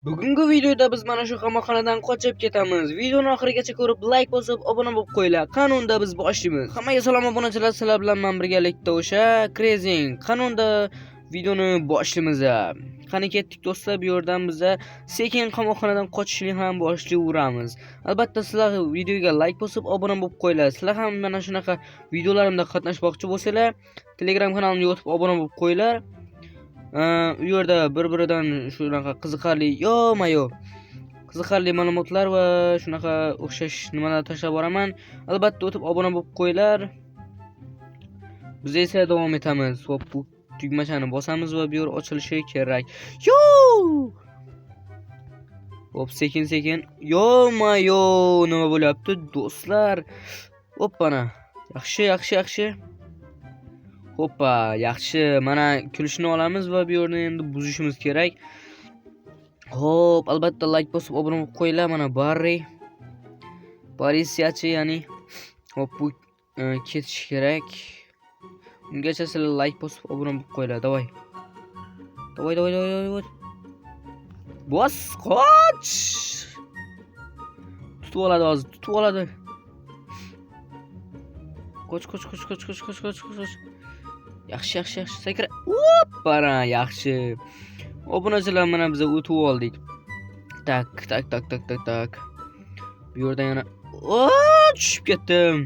Bugungi videoda biz mana shu qamoqxonadan qochib ketamiz. Videoni oxirigacha ko'rib, like bosib, obuna bo'lib qo'yinglar. Qanunda biz boshlaymiz. Hammaga salom obunachilar, sizlar bilan men birgalikda o'sha Crazing. Qanunda videoni boshlaymiz. Qani ketdik do'stlar, bu yerdan biz sekin qamoqxonadan qochishni ham boshlayveramiz. Albatta sizlar videoga like bosib, obuna bo'lib qo'yinglar. Sizlar ham mana shunaqa videolarimda qatnashmoqchi bo'lsanglar, Telegram kanalimga o'tib obuna bo'lib qo'yinglar. U yerda bir-biridan shunaqa qiziqarli, qiziqarli ma'lumotlar va shunaqa o'xshash nimalar tashlab boraman. Albatta o'tib obuna bo'lib qo'yinglar. Biz esa davom etamiz. Hop, bu tugmachani bosamiz va bu yer ochilishi kerak. Hop, sekin. Nima bo'lyapti do'stlar? Hoppana. Yaxshi. Hoppa, yaxshi. Mana kulishni olamiz va bu yerni endi buzishimiz kerak. Hop, albatta like bosib obuna bo'lib qo'yinglar. Mana Barry. Politsiyachi, ya'ni. Hop, bu ketish kerak. Ungacha sizlar like bosib obuna bo'lib qo'yinglar. Davay. Bos, qoch. Tutib oladi. Qoch. Yaxshi. Sakra. Hoppana, yaxshi. Obunachilar, mana biz o'tib oldik. Tak. Bu yerdan yana tushib ketdim.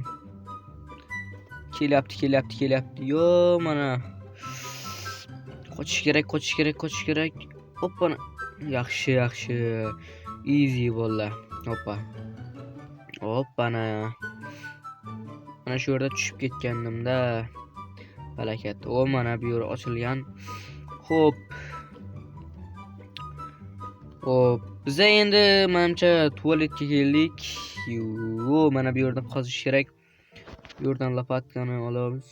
Kelyapti. Mana. Qochish kerak. Hoppana. Yaxshi. Easy bo'ldi. Hoppana. Mana shu yerda tushib ketgandimda. Balakat. Mana bu yer ochilgan. Hop. Biz endi menimcha tualetga keldik. Mana bu yerdan qozish kerak. Bu yerdan lopatkani olamiz.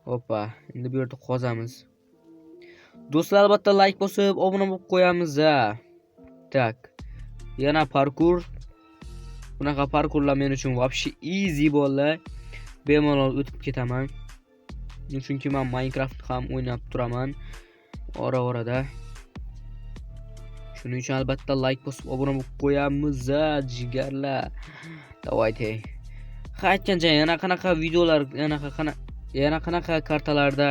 Hoppa, endi bu yerda qozamiz. Do'stlar, albatta like bosib, obuna bo'lib qo'yamiz. Tak. Yana parkur. Bunaqa parkurlar men uchun вообще easy bo'ldi. Bemalol o'tib ketaman. Chunki men Minecraft ham o'ynab turaman ora-orada. Shuning uchun albatta like bosib obuna bo'lib qo'yamiz, jigarlar. Davayte. Aytgancha yana qanaqa videolar, yana qanaqa kartalarda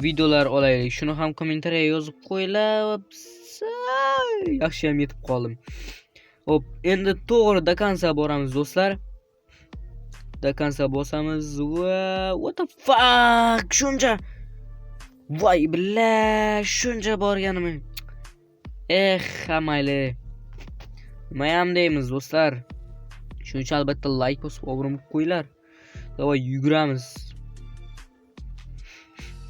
videolar olaylik. Shuni ham kommentariyaga yozib qo'yinglar. Yaxshi ham yetib qoldim. Hop, endi to'g'ri Dakansa boramiz do'stlar. Dakansa bosamiz va what the fuck? Shuncha. Voy billa, shuncha borganimi? Mayli. Nima ham deymiz do'stlar? Shuning uchun albatta like bosib obuna bo'lib qo'yinglar. Davay yuguramiz.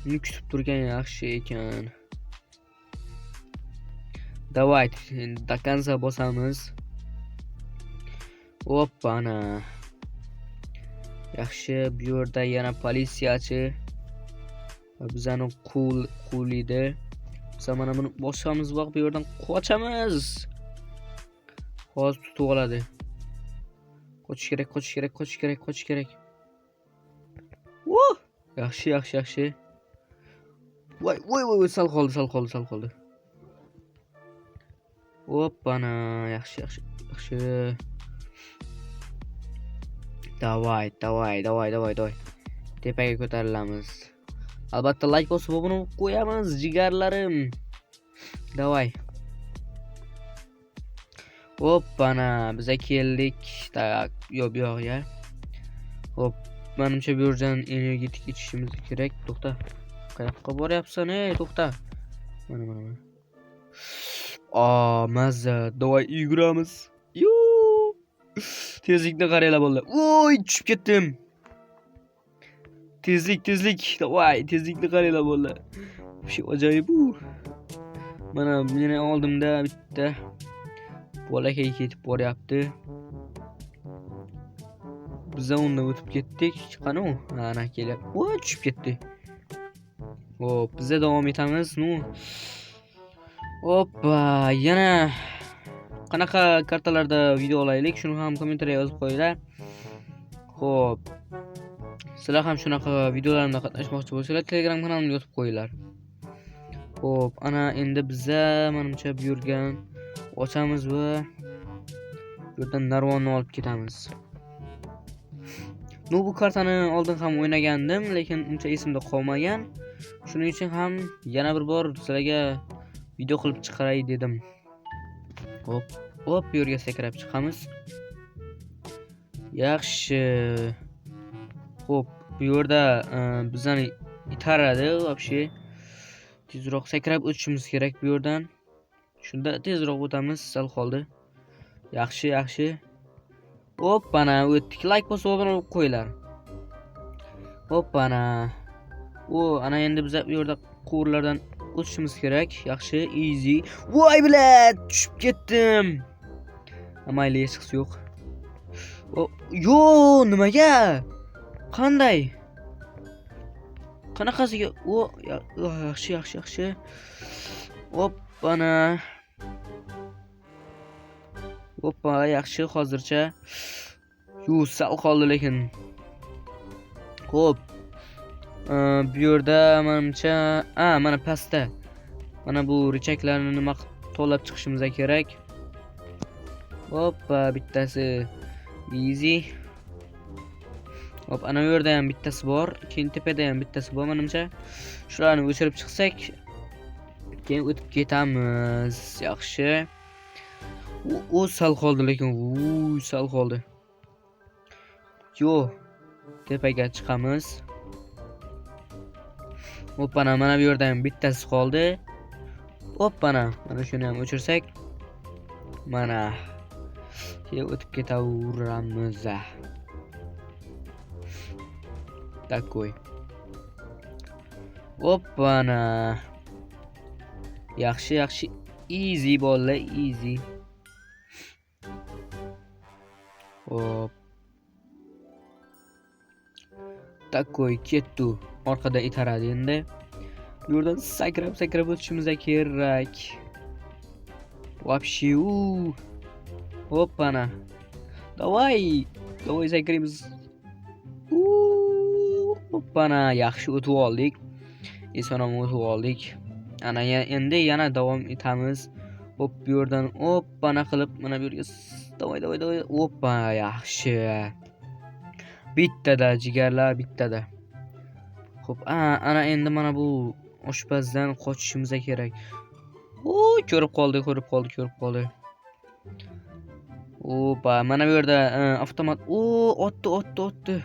Buni kutib turgan yaxshi ekan. Davay, Dakansa bosamiz. Hoppana. Yaxshi, bu yerda yana politsiyachi. Bizani qulida. Biz mana buni bosamiz va bu yerdan qochamiz. Hozir tutib oladi. Qochish kerak. Yaxshi. Voy, sal qoldi. Hoppana, yaxshi. Davay. Tepaga ko'tarilamiz. Albatta like bosib obuna qo'yamiz, jigarlarim. Davay. Hoppana, biz keldik. Tak, yo'q ya. Hop, menimcha bu yerdan energetik ichishimiz kerak. To'xta. Qayoqqa boryapsan, to'xta. Mana. Mazza. Davay yuguramiz. Tezlikni qaranglar bo'ldi. Voy, tushib ketdim. Tezlik. Davay, tezlikni qaranglar bo'ldi. Shu ajoyib bu. Mana meni oldimda bitta bolakay ketib boryapti. Biz undan o'tib ketdik. Qani u? Ana kelyapti. Voy, tushib ketdi. Hop, biz davom etamiz. Hoppa, yana qanaqa kartalarda video olaylik, shuni ham kommentariyaga yozib qo'yinglar. Xo'p. Sizlar ham shunaqa videolarimda qatnashmoqchi bo'lsanglar, Telegram kanalimga yozib qo'yinglar. Xo'p, ana endi biza menimcha bu yerdan ochamiz va bu yerdan narvonni olib ketamiz. Bu kartani oldin ham o'ynagandim, lekin uncha esimda qolmagan. Shuning uchun ham yana bir bor sizlarga video qilib chiqaray dedim. Hop, hop, bu yerga sakrab chiqamiz. Yaxshi. Hop, bu yerda bizani itaradi, вообще. Tezroq sakrab o'tishimiz kerak bu yerdan. Shunda tezroq o'tamiz, sal qoldi. Yaxshi, yaxshi. Hoppana, o'tdik. Like bosib obuna qo'yinglar. Hoppana. Ana endi biz bu yerda quvurlardan o'tishimiz kerak. Yaxshi, easy. Voy bilat, tushib ketdim. Mayli, hech qisi yo'q. Yo, nimaga? Qanday? Qanaqasiga? Yaxshi, yaxshi, yaxshi. Hoppana. Hoppa, yaxshi, hozircha. Sal qoldi lekin. Xo'p. Bu yerda menimcha, mana pastda. Mana bu richaklarni nima to'lab chiqishimiz kerak. Hoppa, bittasi easy. Hop, ana bu yerda ham bittasi bor, keyin tepada ham bittasi bor menimcha. Shularni o'chirib chiqsak, keyin o'tib ketamiz. Yaxshi. Sal qoldi lekin, sal qoldi. Yo, tepaga chiqamiz. Hoppana, mana bu yerda ham bittasi qoldi. Hoppana, mana shuni ham o'chirsak, mana keyin o'tib ketaveramiz. Takoy. Hoppana. Yaxshi, yaxshi. Easy bolalar, easy. Hop. Takoy ketdi. Orqada itaradi endi. Bu yerdan sakrab o'tishimiz kerak. Вообще, Hoppana. Давай sakraymiz. Hoppana, yaxshi o'tib oldik. Eson-omon o'tib oldik. Ana endi yana davom etamiz. Hop, bu yerdan hoppana qilib mana bu yerga davay. Hoppa, yaxshi. Bittada jigarlar, bittada. Hop, ana endi mana bu oshpazdan qochishimiz kerak. Ko'rib qoldi. Hoppa, mana bu yerda avtomat. Otdi.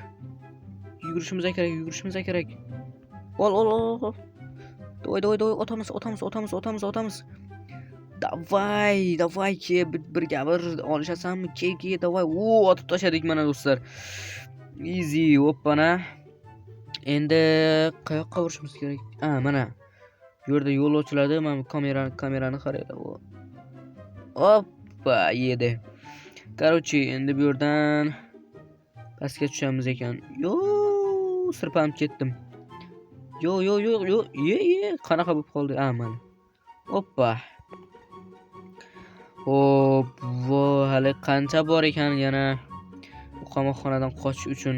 Yugurishimiz kerak. Ol. Davay, otamiz. Davay, ke birga bir olishasanmi? Ke, davay. Otib tashladik mana do'stlar. Easy, hoppana. Endi qayoqqa borishimiz kerak? Mana. Bu yerda yo'l ochiladi. Mana kamerani qaraydi. Hoppa, yedi. Короче, endi bu yerdan pastga tushamiz ekan. Sirpanib ketdim. Yo. Qanaqa bo'lib qoldi? Mana. Hoppa. Hop, hali qancha bor ekan yana qamoqxonadan qochish uchun.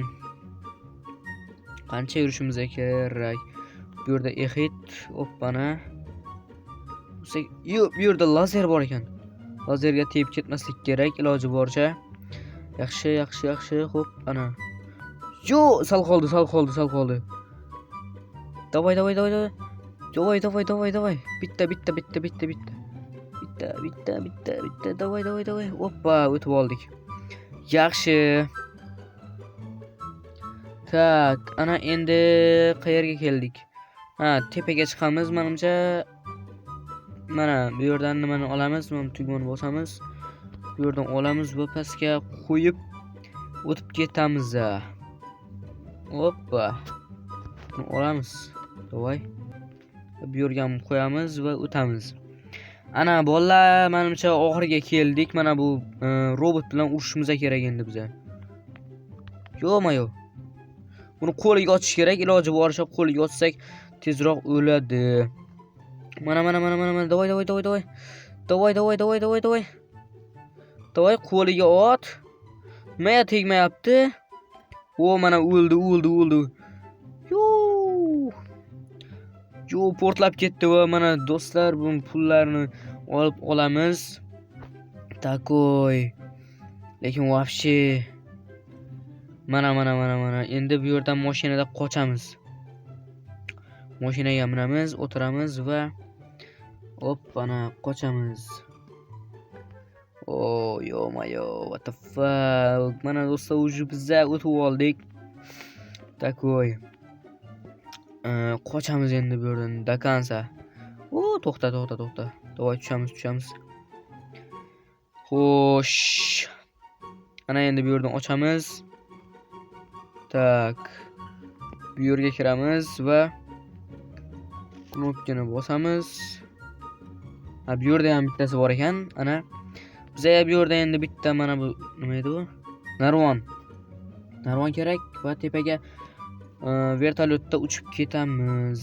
Qancha yurishimiz kerak? Bu yerda exit, hoppana. Bu yerda lazer bor ekan. Lazerga tegib ketmaslik kerak iloji boricha. Yaxshi. Hop, ana. Sal qoldi. Davay. Bitta. Davay. Hoppa, o'tib oldik. Yaxshi. Tak, ana endi qayerga keldik? Tepaga chiqamiz menimcha. Mana bu yerdan nimani olamiz? Mana tugmani bosamiz. Bu yerdan olamiz va pastga qo'yib o'tib ketamiz. Hoppa. Buni olamiz. Davay. Bu yerga ham qo'yamiz va o'tamiz. Ana bolalar, menimcha oxiriga keldik. Mana bu robot bilan urushimiz kerak endi biza. Yo'q. Buni qo'liga ochish kerak. Iloji boricha qo'liga ochsak tezroq o'ladi. Mana. Davay. Davay, qo'liga ot. Nima tegmayapti? Mana o'ldi. Yo, portlab ketdi va mana do'stlar bu pullarni olib olamiz. Takoy. Lekin вообще mana. Endi bu yerdan mashinada qochamiz. Mashinaga minamiz, o'tiramiz va mana qochamiz. Oh, yo-mayo, what the fuck. Mana do'stlar, уже bizza o'tib oldik. Takoy. Qochamiz endi bu yerdan до конца. To'xta. Davay tushamiz. Xo'sh. Ana endi bu yerdan ochamiz. Tak. Bu yerga kiramiz va knopkani bosamiz. Bu yerda ham bittasi bor ekan. Ana bizga bu yerda endi bitta mana bu nima edi bu? Narvon kerak va tepaga vertolyotda uchib ketamiz.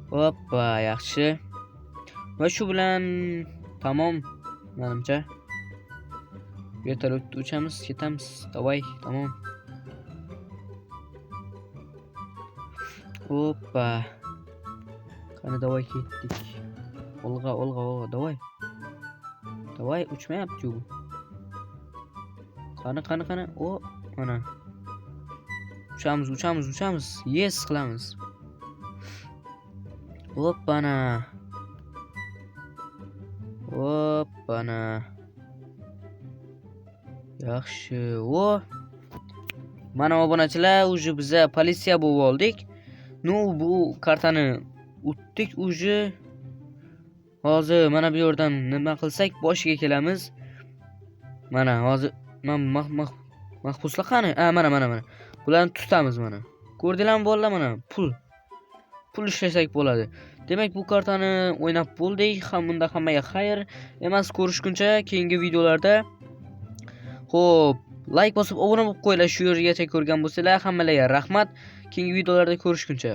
Hoppa, yaxshi. Va shu bilan tamom, menimcha. Vertolyotda uchamiz, ketamiz. Davay, tamom. Hoppa. Qani davay ketdik. Olg'a, davay. Davay uchmayapti bu. Qani. Mana. Uchamiz. Yes qilamiz. Hoppana. Yaxshi. Mana obunachilar, уже biza politsiya bo'lib oldik. Bu kartani o'tdik уже. Hozir mana bu yerdan nima qilsak boshiga kelamiz. Mana hozir mahbuslar qani? Mana. Bularni tutamiz mana. Ko'rdinglarmi bolalar, mana pul ishlasak bo'ladi. Demak, bu kartani o'ynab bo'ldik. Bunda hammaga xayr. Emas, ko'rishguncha keyingi videolarda. Xo'p, like bosib obuna bo'lib qo'yinglar. Shu yergacha ko'rgan bo'lsanglar, hammalarga rahmat. Keyingi videolarda ko'rishguncha.